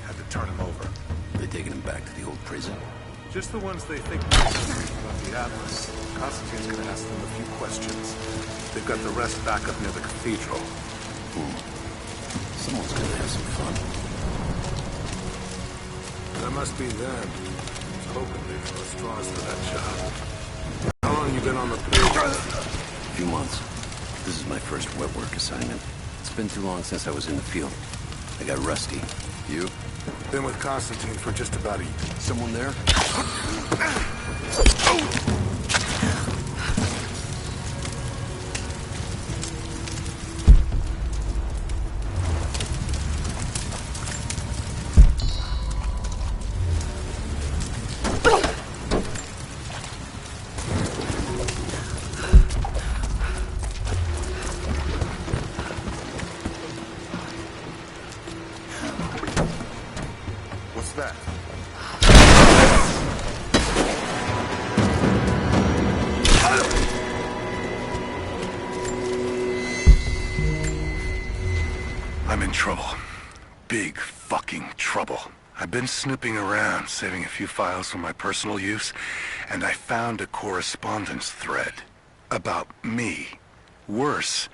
Had to turn him over. They taking him back to the old prison? Just the ones they think know something about the Atlas. Constantine's gonna ask them a few questions. They've got the rest back up near the cathedral. Someone's gonna have some fun. That must be them. I was hoping they'd throw straws for that job. How long you been on the page? A few months. This is my first wet work assignment. It's been too long since I was in the field. I got rusty. You? Been with Constantine for just about a year. Someone there? What's that? I'm in trouble. Big fucking trouble. I've been snooping around, saving a few files for my personal use, and I found a correspondence thread about me. Worse,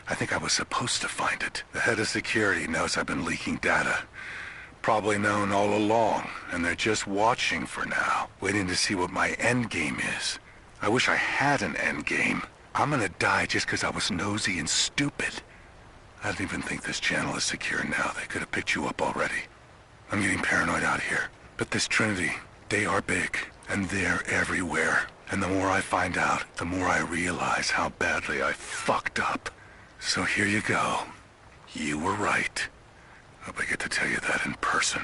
I think I was supposed to find it. The head of security knows I've been leaking data. Probably known all along, and they're just watching for now, waiting to see what my end game is. I wish I had an end game. I'm gonna die just because I was nosy and stupid. I don't even think this channel is secure now. They could have picked you up already. I'm getting paranoid out here. But this Trinity, they are big, and they're everywhere. And the more I find out, the more I realize how badly I fucked up. So here you go. You were right. Hope I get to tell you that in person.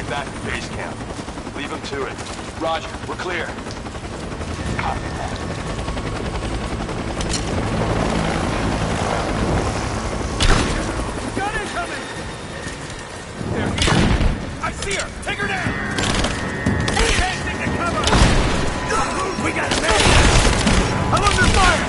Back to base camp. Leave them to it. Roger, we're clear. Copy that. Gun incoming! There he is! I see her! Take her down! Dancing to cover! We got a man! I'm under fire!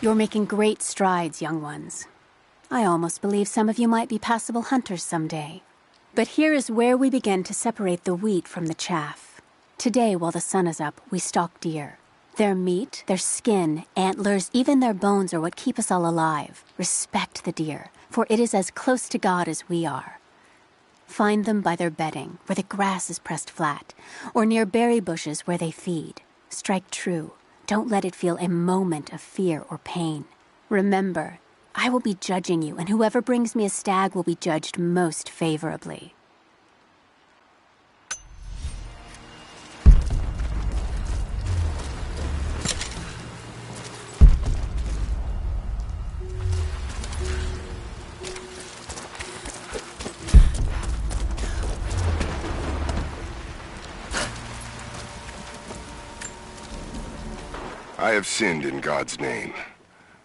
You're making great strides, young ones. I almost believe some of you might be passable hunters someday. But here is where we begin to separate the wheat from the chaff. Today, while the sun is up, we stalk deer. Their meat, their skin, antlers, even their bones are what keep us all alive. Respect the deer, for it is as close to God as we are. Find them by their bedding, where the grass is pressed flat, or near berry bushes where they feed. Strike true. Don't let it feel a moment of fear or pain. Remember, I will be judging you, and whoever brings me a stag will be judged most favorably. I have sinned in God's name.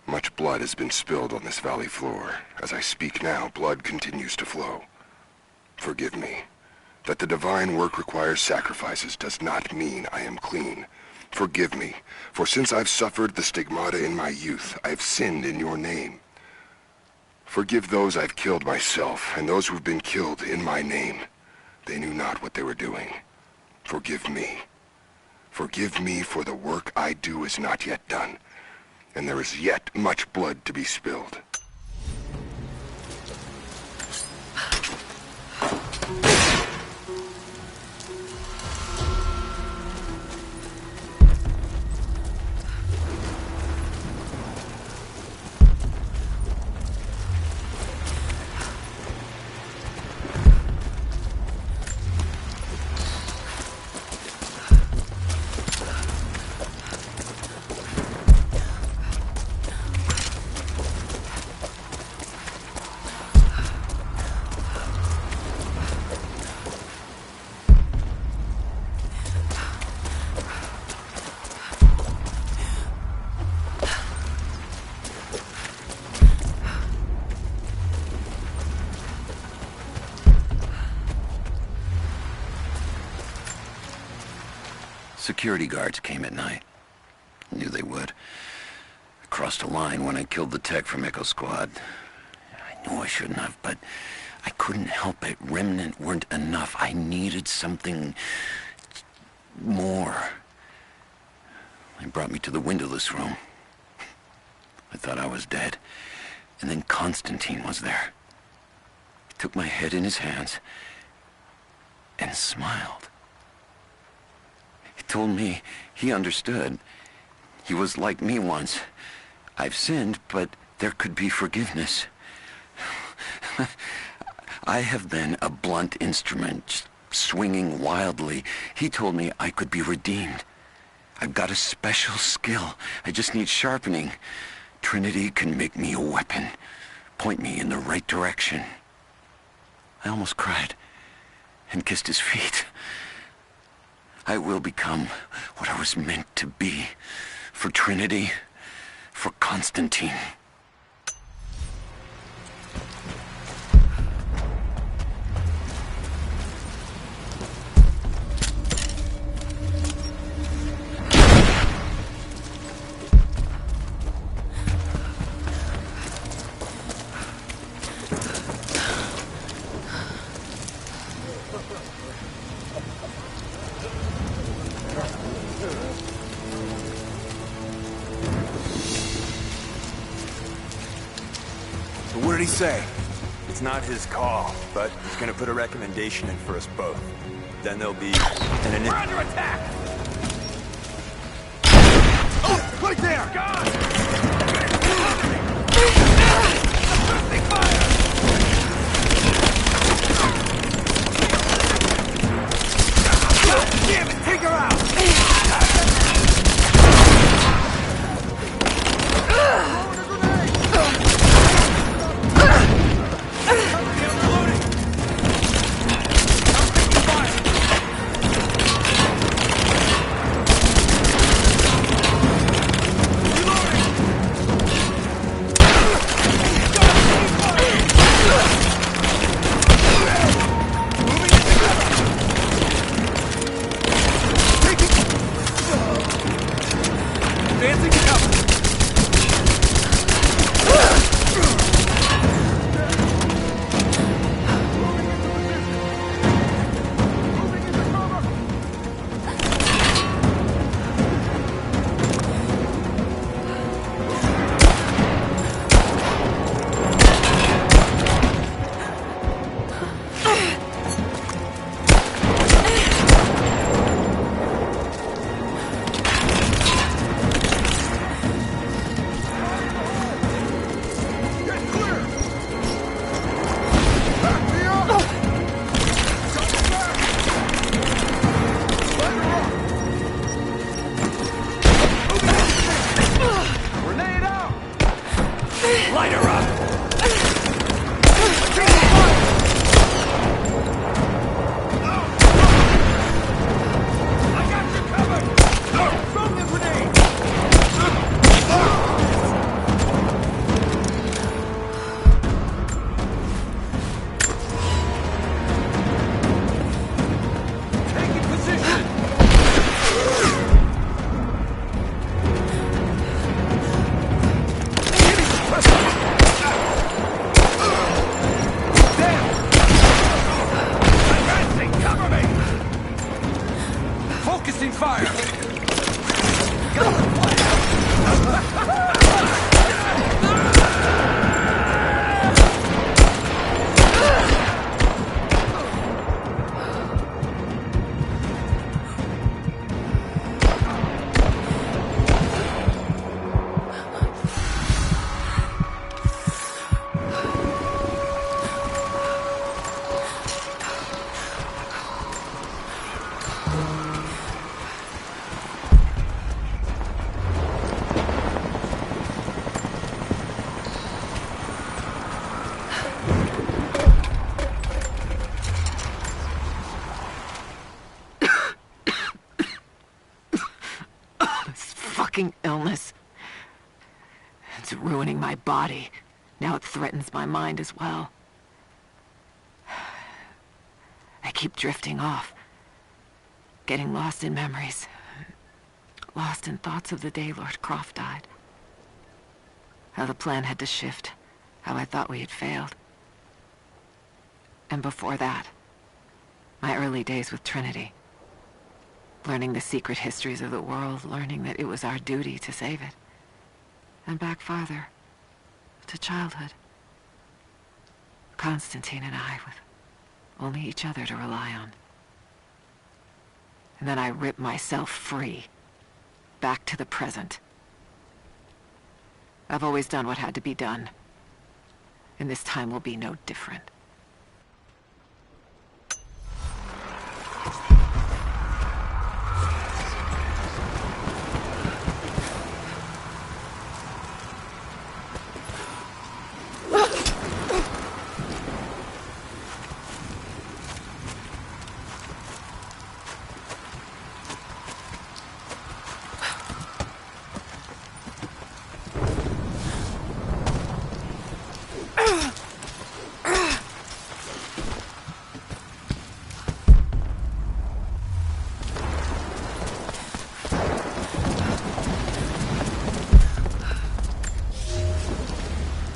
Much blood has been spilled on this valley floor. As I speak now, blood continues to flow. Forgive me. That the divine work requires sacrifices does not mean I am clean. Forgive me, for since I've suffered the stigmata in my youth, I have sinned in your name. Forgive those I've killed myself, and those who've been killed in my name. They knew not what they were doing. Forgive me. Forgive me, for the work I do is not yet done, and there is yet much blood to be spilled. Security guards came at night. Knew they would. I crossed a line when I killed the tech from Echo Squad. I knew I shouldn't have, but I couldn't help it. Remnant weren't enough. I needed something more. They brought me to the windowless room. I thought I was dead. And then Constantine was there. He took my head in his hands and smiled. He told me he understood. He was like me once. I've sinned, but there could be forgiveness. I have been a blunt instrument, swinging wildly. He told me I could be redeemed. I've got a special skill. I just need sharpening. Trinity can make me a weapon, point me in the right direction. I almost cried and kissed his feet. I will become what I was meant to be. For Trinity, for Constantine. So what did he say? It's not his call, but he's gonna put a recommendation in for us both. Then there'll be an... We're under attack! Oh, right there! God! Assisting fire! Damn it! Take her out! illness. It's ruining my body. Now it threatens my mind as well. I keep drifting off. Getting lost in memories. Lost in thoughts of the day Lord Croft died. How the plan had to shift. How I thought we had failed. And before that, my early days with Trinity. Learning the secret histories of the world, learning that it was our duty to save it. And back farther, to childhood. Constantine and I, with only each other to rely on. And then I ripped myself free, back to the present. I've always done what had to be done, and this time will be no different.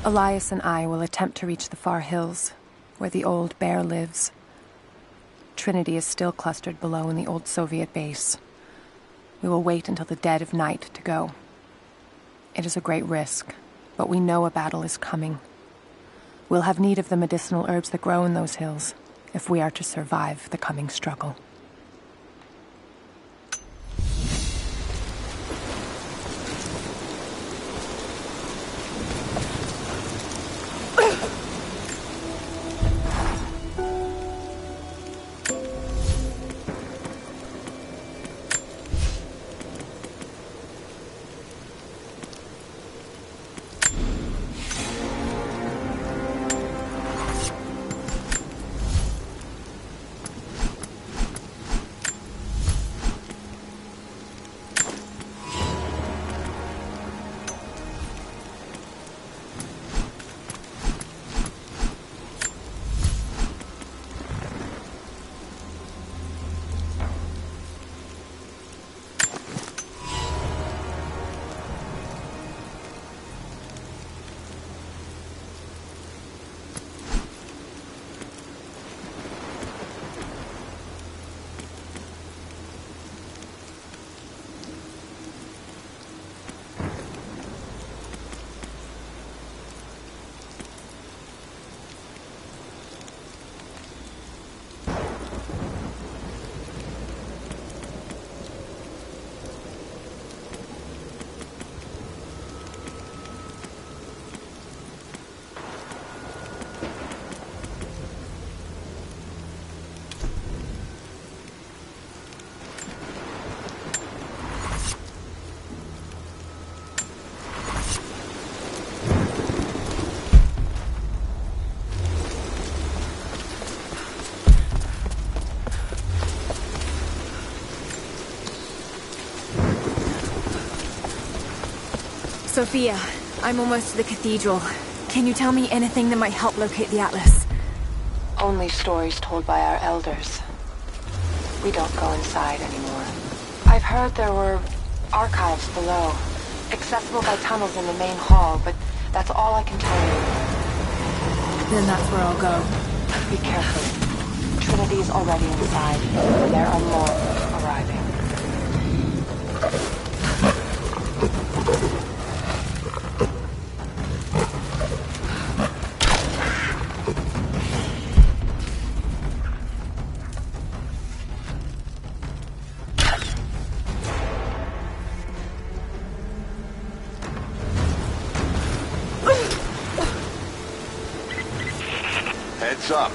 Elias and I will attempt to reach the far hills, where the old bear lives. Trinity is still clustered below in the old Soviet base. We will wait until the dead of night to go. It is a great risk, but we know a battle is coming. We'll have need of the medicinal herbs that grow in those hills, if we are to survive the coming struggle. Sophia, I'm almost to the cathedral. Can you tell me anything that might help locate the Atlas? Only stories told by our elders. We don't go inside anymore. I've heard there were archives below, accessible by tunnels in the main hall, but that's all I can tell you. Then that's where I'll go. Be careful. Trinity's already inside. There are more arriving. Heads up.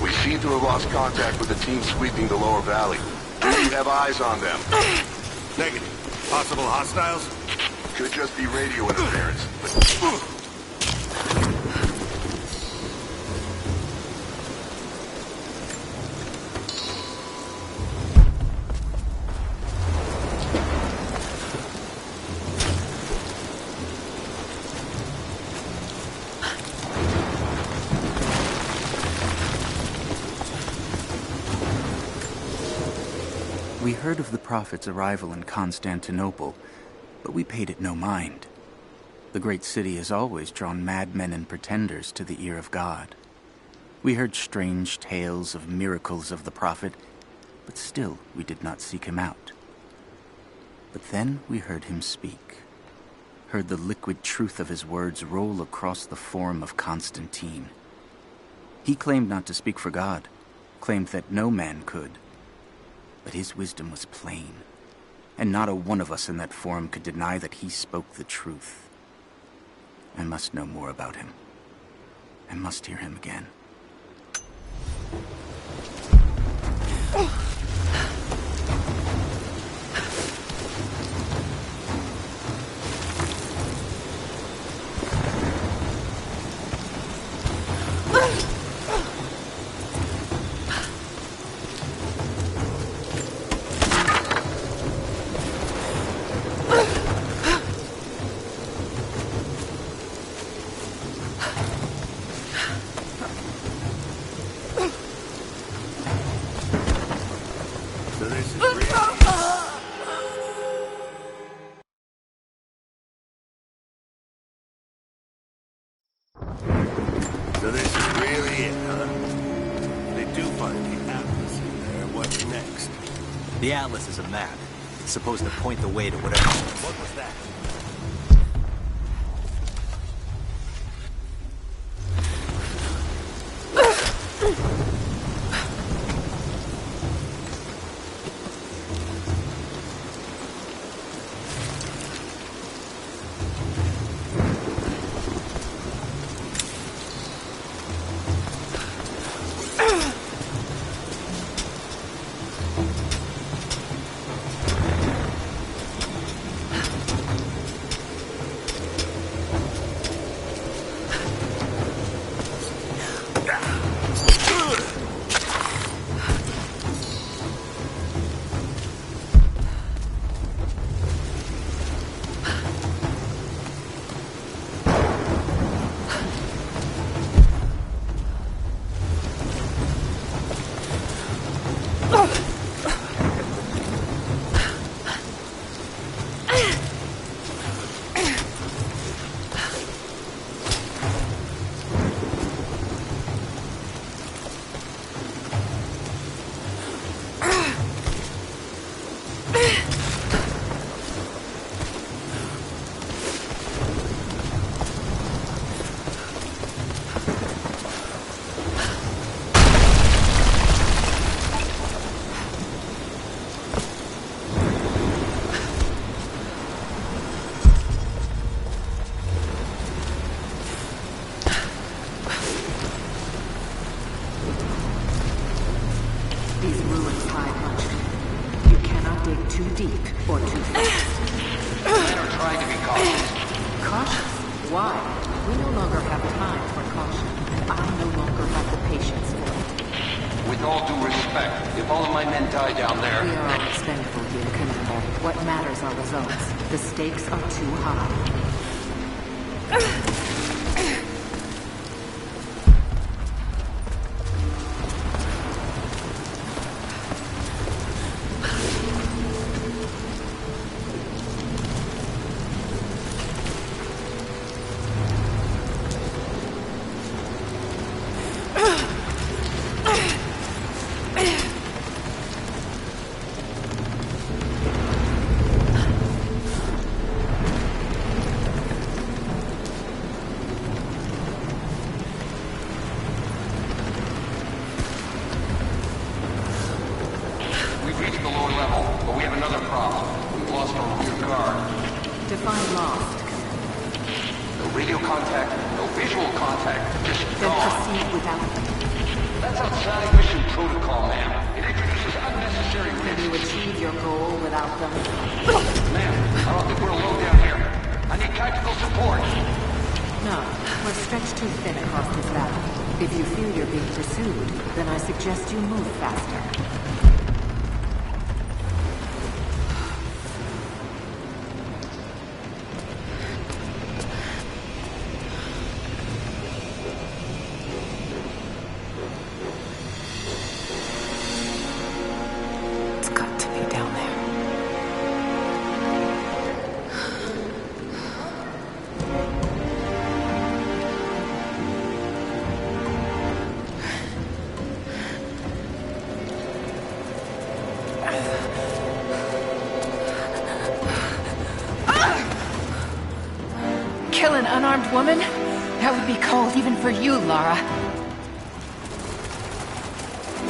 We seem to have lost contact with the team sweeping the lower valley. Do you have eyes on them? Negative. Possible hostiles? Could just be radio interference. heard of the Prophet's arrival in Constantinople, but we paid it no mind. The great city has always drawn madmen and pretenders to the ear of God. We heard strange tales of miracles of the Prophet, but still we did not seek him out. But then we heard him speak, heard the liquid truth of his words roll across the Forum of Constantine. He claimed not to speak for God, claimed that no man could. But his wisdom was plain, and not a one of us in that forum could deny that he spoke the truth. I must know more about him. I must hear him again. So this is really it, huh? They do find the Atlas in there. What's next? The Atlas is a map. It's supposed to point the way to whatever... What was that? It's got to be down there. kill an unarmed woman? That would be cold even for you, Lara.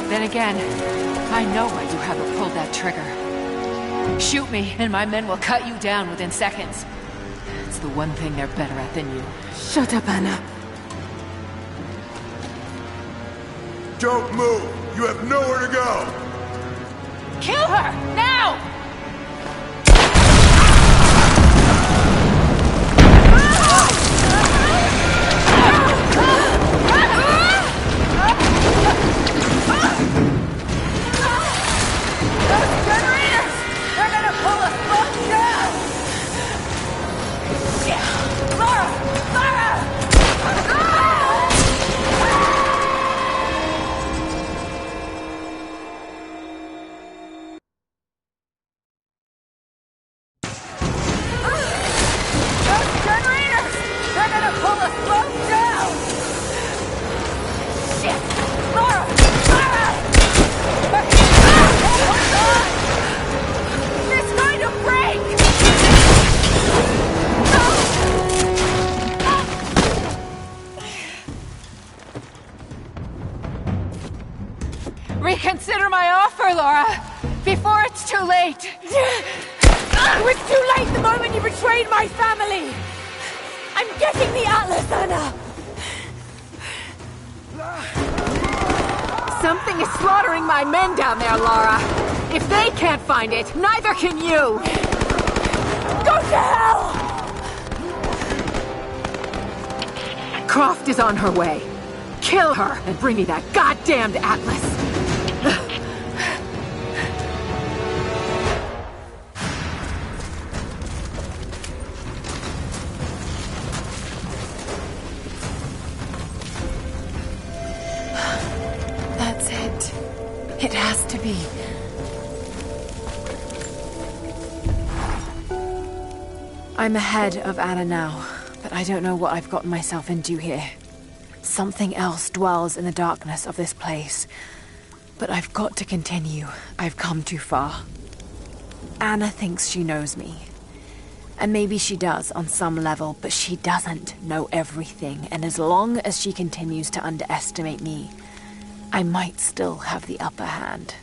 Then again, I know why you haven't pulled that trigger. Shoot me, and my men will cut you down within seconds. It's the one thing they're better at than you. Shut up, Anna. Don't move! You have nowhere to go! Kill her! Now! Those generators! They're gonna pull us both down! Lara! Lara! Those generators! They're gonna pull us both down! Shit! Lara! Lara! It's going to break! Reconsider my offer, Laura! Before it's too late! It was too late the moment you betrayed my family! I'm getting the Atlas, Anna! Something is slaughtering my men down there, Laura! If they can't find it, neither can you! Go to hell! Croft is on her way. Kill her and bring me that goddamned Atlas! That's it. It has to be. I'm ahead of Anna now, but I don't know what I've gotten myself into here. Something else dwells in the darkness of this place. But I've got to continue. I've come too far. Anna thinks she knows me. And maybe she does on some level, but she doesn't know everything. And as long as she continues to underestimate me, I might still have the upper hand.